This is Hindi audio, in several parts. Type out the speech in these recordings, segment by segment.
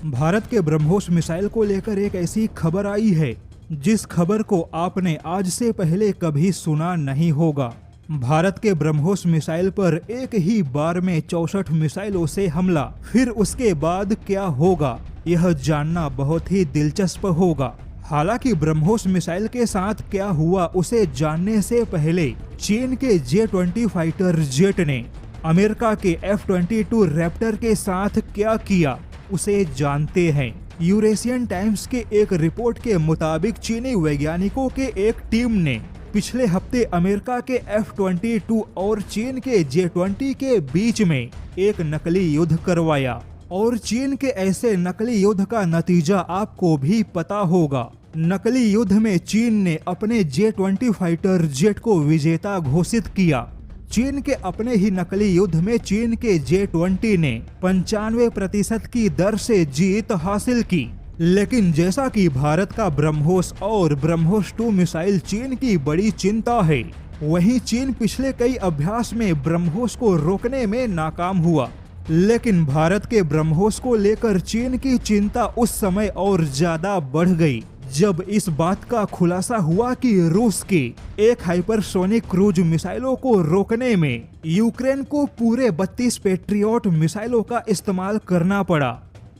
भारत के ब्रह्मोस मिसाइल को लेकर एक ऐसी खबर आई है जिस खबर को आपने आज से पहले कभी सुना नहीं होगा। भारत के ब्रह्मोस मिसाइल पर एक ही बार में 64 मिसाइलों से हमला, फिर उसके बाद क्या होगा यह जानना बहुत ही दिलचस्प होगा। हालांकि ब्रह्मोस मिसाइल के साथ क्या हुआ उसे जानने से पहले चीन के J-20 फाइटर जेट ने अमेरिका के F-22 रैप्टर के साथ क्या किया उसे जानते हैं। यूरेशियन टाइम्स के एक रिपोर्ट के मुताबिक चीनी वैज्ञानिकों के एक टीम ने पिछले हफ्ते अमेरिका के F-22 और चीन के J-20 के बीच में एक नकली युद्ध करवाया और चीन के ऐसे नकली युद्ध का नतीजा आपको भी पता होगा। नकली युद्ध में चीन ने अपने J-20 फाइटर जेट को विजेता घोषित किया। चीन के अपने ही नकली युद्ध में चीन के J-20 ने 95% की दर से जीत हासिल की। लेकिन जैसा कि भारत का ब्रह्मोस और ब्रह्मोस 2 मिसाइल चीन की बड़ी चिंता है, वहीं चीन पिछले कई अभ्यास में ब्रह्मोस को रोकने में नाकाम हुआ। लेकिन भारत के ब्रह्मोस को लेकर चीन की चिंता उस समय और ज्यादा बढ़ गई जब इस बात का खुलासा हुआ कि रूस के एक हाइपरसोनिक क्रूज मिसाइलों को रोकने में यूक्रेन को पूरे 32 पेट्रियट मिसाइलों का इस्तेमाल करना पड़ा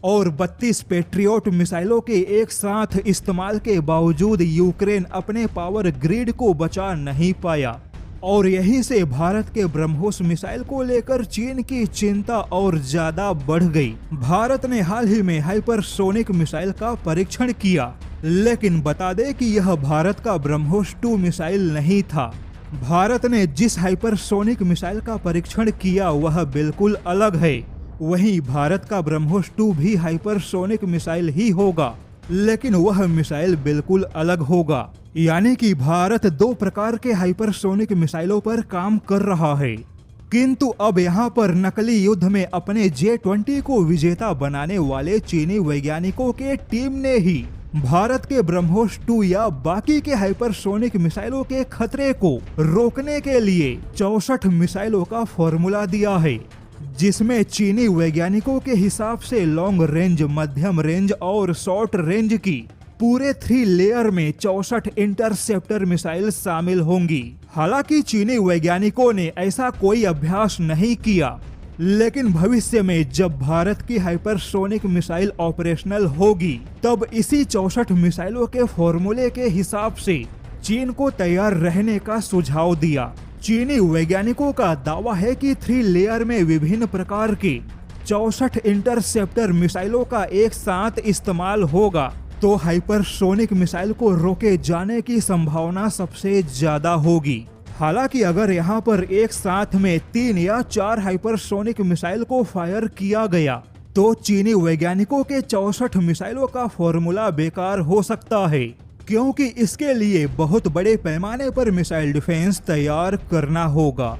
और 32 पेट्रियट मिसाइलों के एक साथ इस्तेमाल के बावजूद यूक्रेन अपने पावर ग्रिड को बचा नहीं पाया और यहीं से भारत के ब्रह्मोस मिसाइल को लेकर चीन की चिंता और ज्यादा बढ़ गई। भारत ने हाल ही में हाइपरसोनिक मिसाइल का परीक्षण किया, लेकिन बता दें कि यह भारत का ब्रह्मोस 2 मिसाइल नहीं था। भारत ने जिस हाइपरसोनिक मिसाइल का परीक्षण किया वह बिल्कुल अलग है। वहीं भारत का ब्रह्मोस 2 भी हाइपरसोनिक मिसाइल ही होगा, लेकिन वह मिसाइल बिल्कुल अलग होगा। यानी कि भारत 2 प्रकार के हाइपरसोनिक मिसाइलों पर काम कर रहा है। किंतु अब यहाँ पर नकली युद्ध में अपने J-20 को विजेता बनाने वाले चीनी वैज्ञानिकों के टीम ने ही भारत के ब्रह्मोस 2 या बाकी के हाइपरसोनिक मिसाइलों के खतरे को रोकने के लिए 64 मिसाइलों का फॉर्मूला दिया है, जिसमें चीनी वैज्ञानिकों के हिसाब से लॉन्ग रेंज, मध्यम रेंज और शॉर्ट रेंज की पूरे 3 लेयर में 64 इंटरसेप्टर मिसाइल शामिल होंगी। हालांकि चीनी वैज्ञानिकों ने ऐसा कोई अभ्यास नहीं किया, लेकिन भविष्य में जब भारत की हाइपरसोनिक मिसाइल ऑपरेशनल होगी तब इसी 64 मिसाइलों के फॉर्मूले के हिसाब से चीन को तैयार रहने का सुझाव दिया। चीनी वैज्ञानिकों का दावा है कि 3 लेयर में विभिन्न प्रकार के 64 इंटरसेप्टर मिसाइलों का एक साथ इस्तेमाल होगा तो हाइपरसोनिक मिसाइल को रोके जाने की संभावना सबसे ज्यादा होगी। हालांकि अगर यहाँ पर एक साथ में 3 या 4 हाइपरसोनिक मिसाइल को फायर किया गया तो चीनी वैज्ञानिकों के 64 मिसाइलों का फॉर्मूला बेकार हो सकता है, क्योंकि इसके लिए बहुत बड़े पैमाने पर मिसाइल डिफेंस तैयार करना होगा।